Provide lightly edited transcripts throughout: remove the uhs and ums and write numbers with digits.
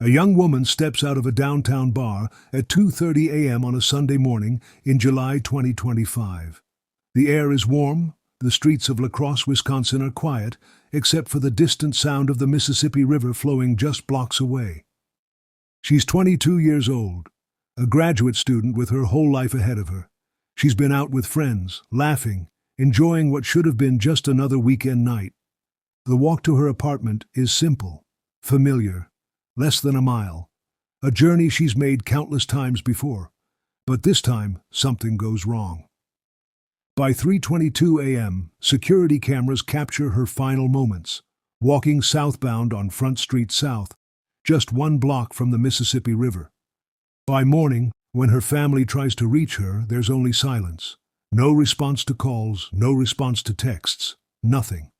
A young woman steps out of a downtown bar at 2:30 a.m. on a Sunday morning in July 2025. The air is warm, the streets of La Crosse, Wisconsin are quiet, except for the distant sound of the Mississippi River flowing just blocks away. She's 22 years old, a graduate student with her whole life ahead of her. She's been out with friends, laughing, enjoying what should have been just another weekend night. The walk to her apartment is simple, familiar, less than a mile, a journey she's made countless times before. But this time, something goes wrong. By 3:22 a.m., security cameras capture her final moments, walking southbound on Front Street South, just 1 block from the Mississippi River. By morning, when her family tries to reach her, there's only silence. No response to calls, no response to texts, nothing.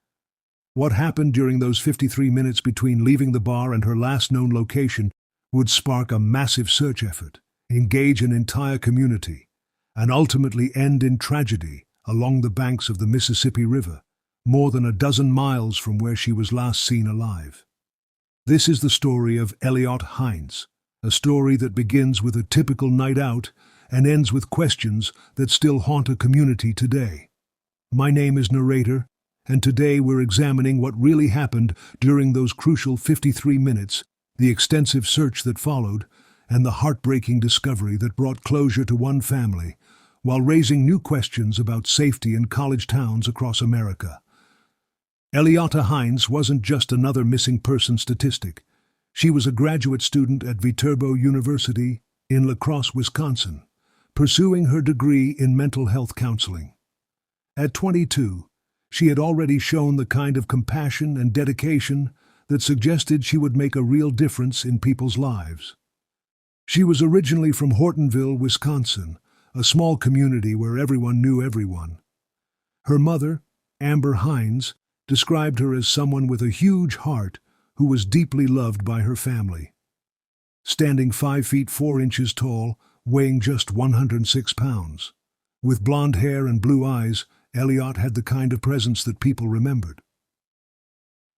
What happened during those 53 minutes between leaving the bar and her last known location would spark a massive search effort, engage an entire community, and ultimately end in tragedy along the banks of the Mississippi River, more than a dozen miles from where she was last seen alive. This is the story of Eliotte Heinz, a story that begins with a typical night out and ends with questions that still haunt a community today. My name is Narrator, and today we're examining what really happened during those crucial 53 minutes, the extensive search that followed, and the heartbreaking discovery that brought closure to one family, while raising new questions about safety in college towns across America. Eliotte Heinz wasn't just another missing person statistic. She was a graduate student at Viterbo University in La Crosse, Wisconsin, pursuing her degree in mental health counseling. At 22, she had already shown the kind of compassion and dedication that suggested she would make a real difference in people's lives. She was originally from Hortonville, Wisconsin, a small community where everyone knew everyone. Her mother, Amber Heinz, described her as someone with a huge heart who was deeply loved by her family. Standing 5 feet 4 inches tall, weighing just 106 pounds. With blonde hair and blue eyes, Eliotte had the kind of presence that people remembered.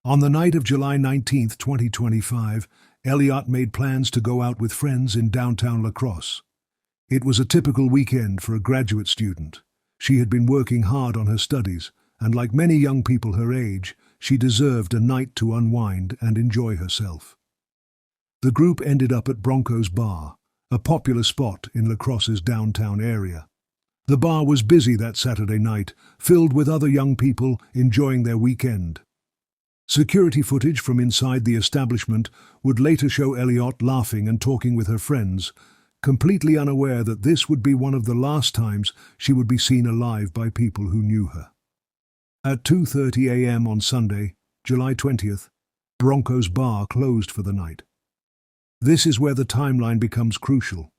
On the night of July 19, 2025, Eliotte made plans to go out with friends in downtown La Crosse. It was a typical weekend for a graduate student. She had been working hard on her studies, and like many young people her age, she deserved a night to unwind and enjoy herself. The group ended up at Bronco's Bar, a popular spot in La Crosse's downtown area. The bar was busy that Saturday night, filled with other young people enjoying their weekend. Security footage from inside the establishment would later show Eliotte laughing and talking with her friends, completely unaware that this would be one of the last times she would be seen alive by people who knew her. At 2:30 a.m. on Sunday, July 20th, Bronco's Bar closed for the night. This is where the timeline becomes crucial.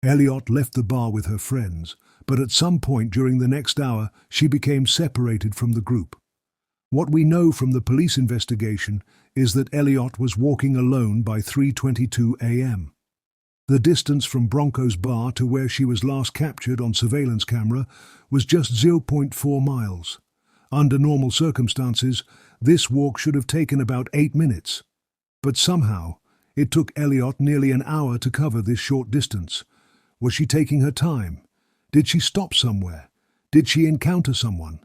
Eliotte left the bar with her friends, but at some point during the next hour she became separated from the group. What we know from the police investigation is that Eliotte was walking alone by 3:22 a.m. The distance from Bronco's Bar to where she was last captured on surveillance camera was just 0.4 miles. Under normal circumstances, this walk should have taken about 8 minutes. But somehow, it took Eliotte nearly an hour to cover this short distance. Was she taking her time? Did she stop somewhere? Did she encounter someone?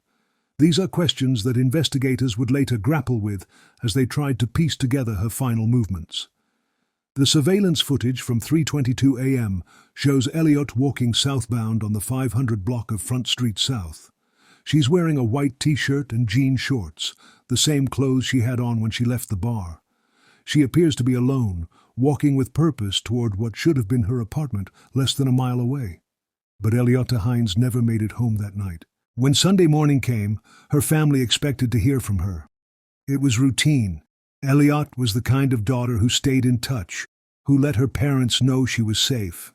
These are questions that investigators would later grapple with as they tried to piece together her final movements. The surveillance footage from 3:22 a.m. shows Eliotte walking southbound on the 500 block of Front Street South. She's wearing a white t-shirt and jean shorts, the same clothes she had on when she left the bar. She appears to be alone, walking with purpose toward what should have been her apartment less than a mile away. But Eliotte Heinz never made it home that night. When Sunday morning came, her family expected to hear from her. It was routine. Eliotte was the kind of daughter who stayed in touch, who let her parents know she was safe.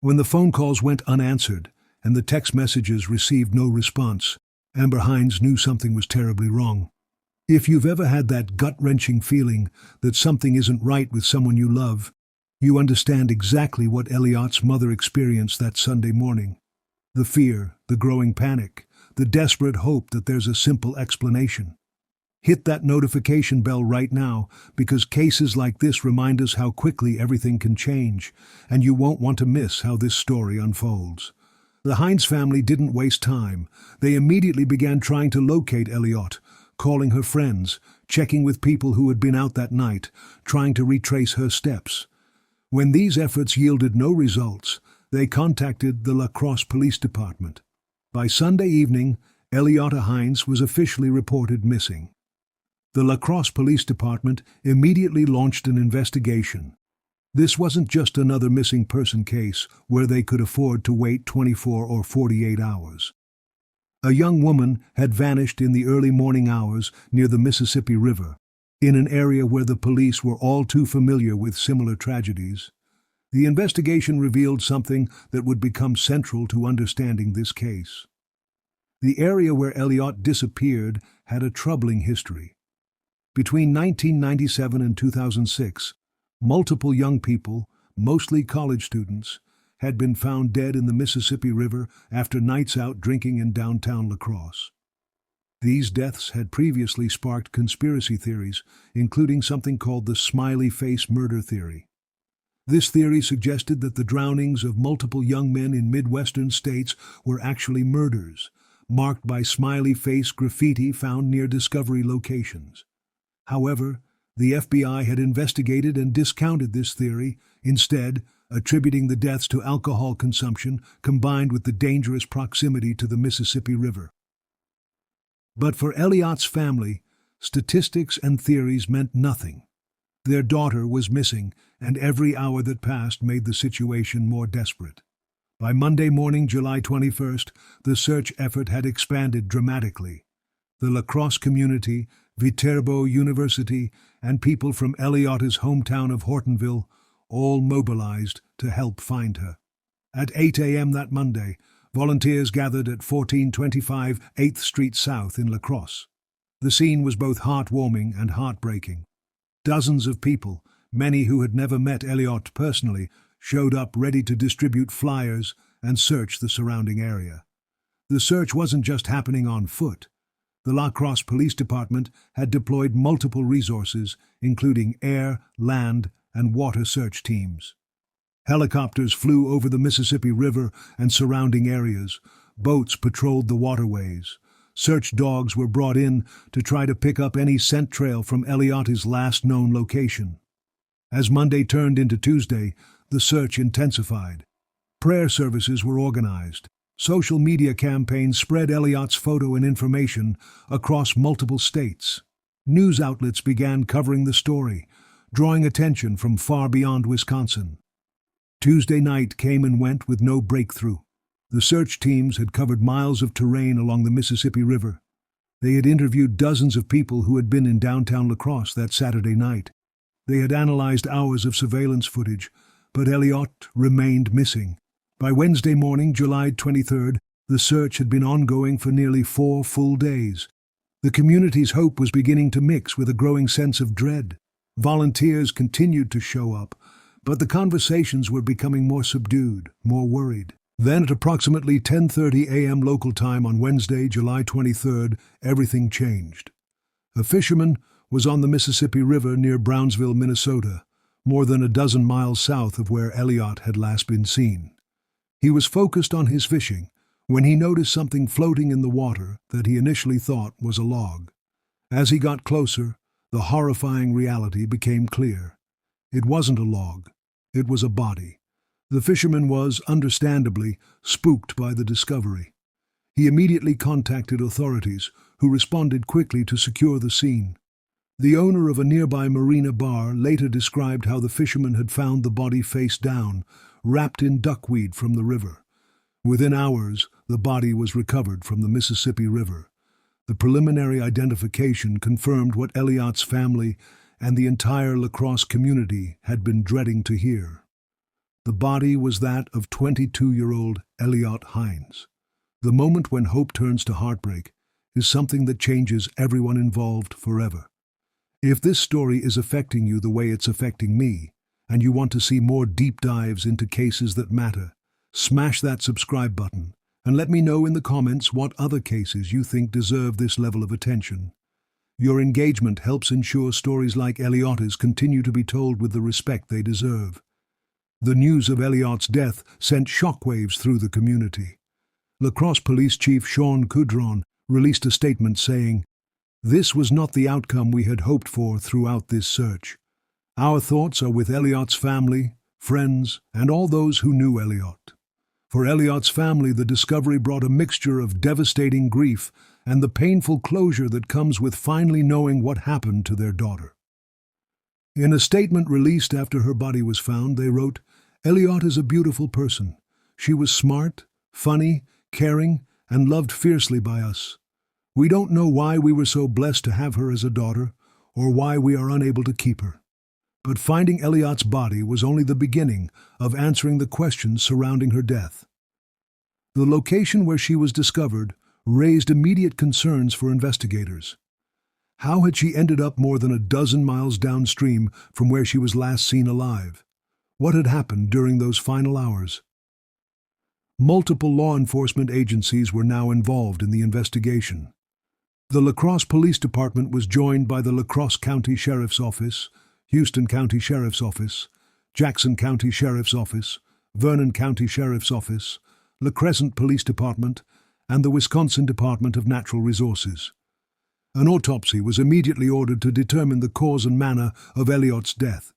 When the phone calls went unanswered and the text messages received no response, Amber Heinz knew something was terribly wrong. If you've ever had that gut-wrenching feeling that something isn't right with someone you love, you understand exactly what Eliotte's mother experienced that Sunday morning. The fear, the growing panic, the desperate hope that there's a simple explanation. Hit that notification bell right now, because cases like this remind us how quickly everything can change, and you won't want to miss how this story unfolds. The Heinz family didn't waste time. They immediately began trying to locate Eliotte, calling her friends, checking with people who had been out that night, trying to retrace her steps. When these efforts yielded no results, they contacted the La Crosse Police Department. By Sunday evening, Eliotte Heinz was officially reported missing. The La Crosse Police Department immediately launched an investigation. This wasn't just another missing person case where they could afford to wait 24 or 48 hours. A young woman had vanished in the early morning hours near the Mississippi River, in an area where the police were all too familiar with similar tragedies. The investigation revealed something that would become central to understanding this case. The area where Eliotte disappeared had a troubling history. Between 1997 and 2006, multiple young people, mostly college students, had been found dead in the Mississippi River after nights out drinking in downtown La Crosse. These deaths had previously sparked conspiracy theories, including something called the smiley face murder theory. This theory suggested that the drownings of multiple young men in Midwestern states were actually murders, marked by smiley face graffiti found near discovery locations. However, the FBI had investigated and discounted this theory, instead attributing the deaths to alcohol consumption combined with the dangerous proximity to the Mississippi River. But for Eliotte's family, statistics and theories meant nothing. Their daughter was missing, and every hour that passed made the situation more desperate. By Monday morning, July 21st, the search effort had expanded dramatically. The La Crosse community, Viterbo University, and people from Eliotte's hometown of Hortonville all mobilized to help find her. At 8 a.m. that Monday, volunteers gathered at 1425 8th Street South in La Crosse. The scene was both heartwarming and heartbreaking. Dozens of people, many who had never met Eliotte personally, showed up ready to distribute flyers and search the surrounding area. The search wasn't just happening on foot. The La Crosse Police Department had deployed multiple resources, including air, land, and water search teams. Helicopters flew over the Mississippi River and surrounding areas. Boats patrolled the waterways. Search dogs were brought in to try to pick up any scent trail from Eliotte's last known location. As Monday turned into Tuesday, the search intensified. Prayer services were organized. Social media campaigns spread Eliotte's photo and information across multiple states. News outlets began covering the story, drawing attention from far beyond Wisconsin. Tuesday night came and went with no breakthrough. The search teams had covered miles of terrain along the Mississippi River. They had interviewed dozens of people who had been in downtown La Crosse that Saturday night. They had analyzed hours of surveillance footage, but Eliotte remained missing. By Wednesday morning, July 23rd, the search had been ongoing for nearly 4 full days. The community's hope was beginning to mix with a growing sense of dread. Volunteers continued to show up, but the conversations were becoming more subdued, more worried. Then at approximately 10:30 a.m. local time on Wednesday, July 23rd, everything changed. A fisherman was on the Mississippi River near Brownsville, Minnesota, more than a dozen miles south of where Eliotte had last been seen. He was focused on his fishing when he noticed something floating in the water that he initially thought was a log. As he got closer, the horrifying reality became clear. It wasn't a log. It was a body. The fisherman was, understandably, spooked by the discovery. He immediately contacted authorities, who responded quickly to secure the scene. The owner of a nearby marina bar later described how the fisherman had found the body face down, wrapped in duckweed from the river. Within hours, the body was recovered from the Mississippi River. The preliminary identification confirmed what Eliotte's family and the entire La Crosse community had been dreading to hear. The body was that of 22-year-old Eliotte Heinz. The moment when hope turns to heartbreak is something that changes everyone involved forever. If this story is affecting you the way it's affecting me, and you want to see more deep dives into cases that matter, smash that subscribe button and let me know in the comments what other cases you think deserve this level of attention. Your engagement helps ensure stories like Eliotte's continue to be told with the respect they deserve. The news of Eliotte's death sent shockwaves through the community. La Crosse Police Chief Sean Coudron released a statement saying, "This was not the outcome we had hoped for throughout this search. Our thoughts are with Eliotte's family, friends, and all those who knew Eliotte. For Eliotte's family, the discovery brought a mixture of devastating grief and the painful closure that comes with finally knowing what happened to their daughter." In a statement released after her body was found, they wrote, "Eliotte is a beautiful person. She was smart, funny, caring, and loved fiercely by us. We don't know why we were so blessed to have her as a daughter, or why we are unable to keep her. But finding Eliotte's body was only the beginning of answering the questions surrounding her death." The location where she was discovered raised immediate concerns for investigators. How had she ended up more than a dozen miles downstream from where she was last seen alive? What had happened during those final hours? Multiple law enforcement agencies were now involved in the investigation. The La Crosse Police Department was joined by the La Crosse County Sheriff's Office, Houston County Sheriff's Office, Jackson County Sheriff's Office, Vernon County Sheriff's Office, La Crescent Police Department, and the Wisconsin Department of Natural Resources. An autopsy was immediately ordered to determine the cause and manner of Eliotte's death.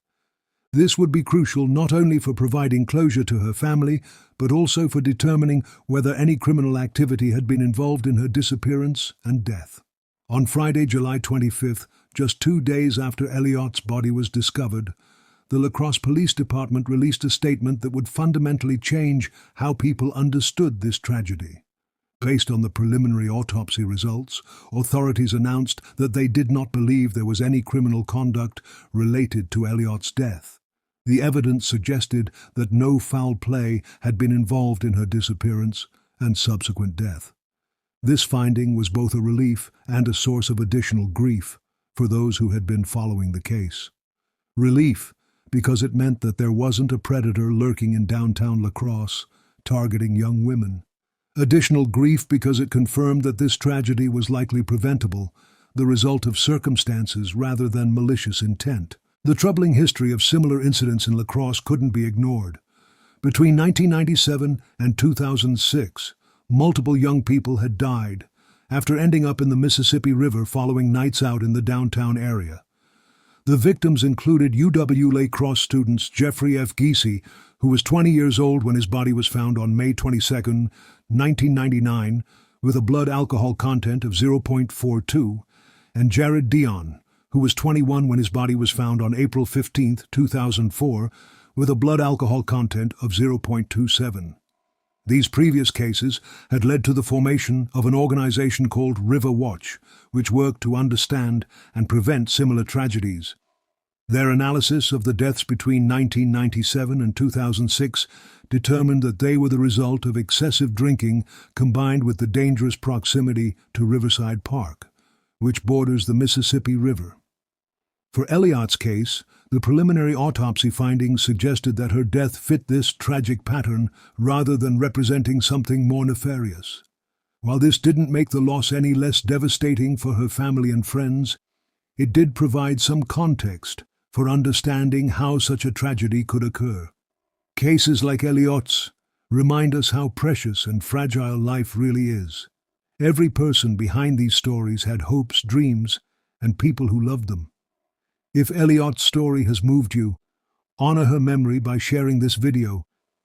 This would be crucial not only for providing closure to her family, but also for determining whether any criminal activity had been involved in her disappearance and death. On Friday, July 25th, just 2 days after Eliotte's body was discovered, the La Crosse Police Department released a statement that would fundamentally change how people understood this tragedy. Based on the preliminary autopsy results, authorities announced that they did not believe there was any criminal conduct related to Eliotte's death. The evidence suggested that no foul play had been involved in her disappearance and subsequent death. This finding was both a relief and a source of additional grief for those who had been following the case. Relief, because it meant that there wasn't a predator lurking in downtown La Crosse, targeting young women. Additional grief because it confirmed that this tragedy was likely preventable, the result of circumstances rather than malicious intent. The troubling history of similar incidents in La Crosse couldn't be ignored. Between 1997 and 2006, multiple young people had died after ending up in the Mississippi River following nights out in the downtown area. The victims included UW-La Crosse students Jeffrey F. Giese, who was 20 years old when his body was found on May 22, 1999, with a blood alcohol content of 0.42, and Jared Dion, who was 21 when his body was found on April 15, 2004, with a blood alcohol content of 0.27. These previous cases had led to the formation of an organization called River Watch, which worked to understand and prevent similar tragedies. Their analysis of the deaths between 1997 and 2006 determined that they were the result of excessive drinking combined with the dangerous proximity to Riverside Park, which borders the Mississippi River. For Eliotte's case, the preliminary autopsy findings suggested that her death fit this tragic pattern rather than representing something more nefarious. While this didn't make the loss any less devastating for her family and friends, it did provide some context for understanding how such a tragedy could occur. Cases like Eliotte's remind us how precious and fragile life really is. Every person behind these stories had hopes, dreams, and people who loved them. If Eliotte's story has moved you, honor her memory by sharing this video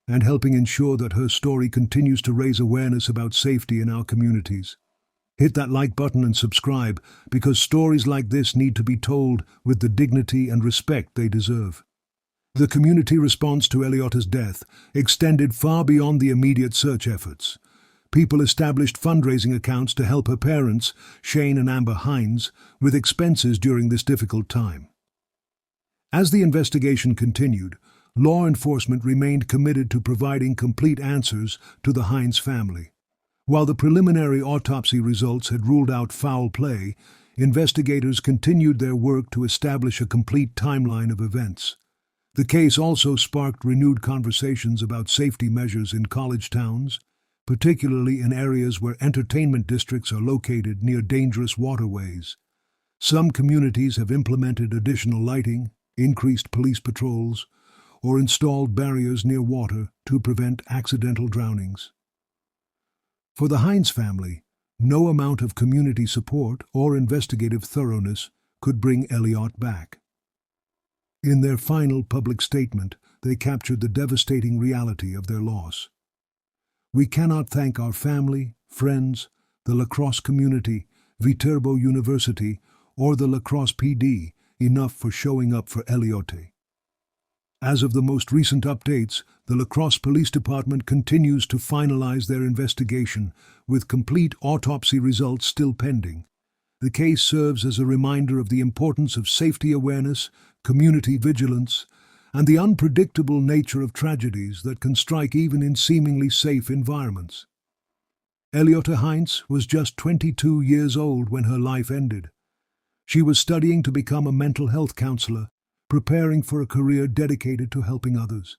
and helping ensure that her story continues to raise awareness about safety in our communities. Hit that like button and subscribe, because stories like this need to be told with the dignity and respect they deserve. The community response to Eliotte's death extended far beyond the immediate search efforts. People established fundraising accounts to help her parents, Shane and Amber Heinz, with expenses during this difficult time. As the investigation continued, law enforcement remained committed to providing complete answers to the Heinz family. While the preliminary autopsy results had ruled out foul play, investigators continued their work to establish a complete timeline of events. The case also sparked renewed conversations about safety measures in college towns, particularly in areas where entertainment districts are located near dangerous waterways. Some communities have implemented additional lighting, increased police patrols, or installed barriers near water to prevent accidental drownings. For the Heinz family, no amount of community support or investigative thoroughness could bring Eliotte back. In their final public statement, they captured the devastating reality of their loss. We cannot thank our family, friends, the lacrosse community, Viterbo University, or the lacrosse PD enough for showing up for Eliotte. As of the most recent updates, the Lacrosse Police Department continues to finalize their investigation, with complete autopsy results still pending. The case serves as a reminder of the importance of safety awareness, community vigilance, and the unpredictable nature of tragedies that can strike even in seemingly safe environments. Eliotte Heinz was just 22 years old when her life ended. She was studying to become a mental health counselor, preparing for a career dedicated to helping others.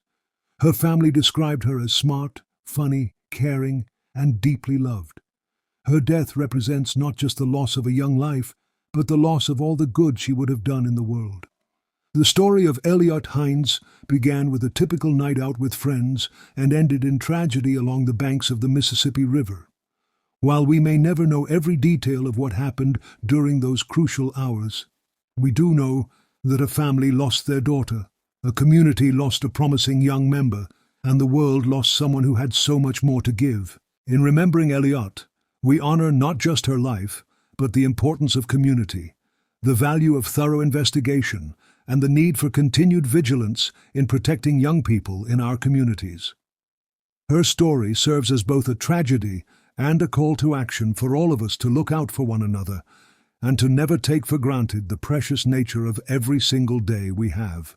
Her family described her as smart, funny, caring, and deeply loved. Her death represents not just the loss of a young life, but the loss of all the good she would have done in the world. The story of Eliotte Heinz began with a typical night out with friends and ended in tragedy along the banks of the Mississippi River. While we may never know every detail of what happened during those crucial hours, we do know that a family lost their daughter, a community lost a promising young member, and the world lost someone who had so much more to give. In remembering Eliotte, we honor not just her life, but the importance of community, the value of thorough investigation, and the need for continued vigilance in protecting young people in our communities. Her story serves as both a tragedy and a call to action for all of us to look out for one another and to never take for granted the precious nature of every single day we have.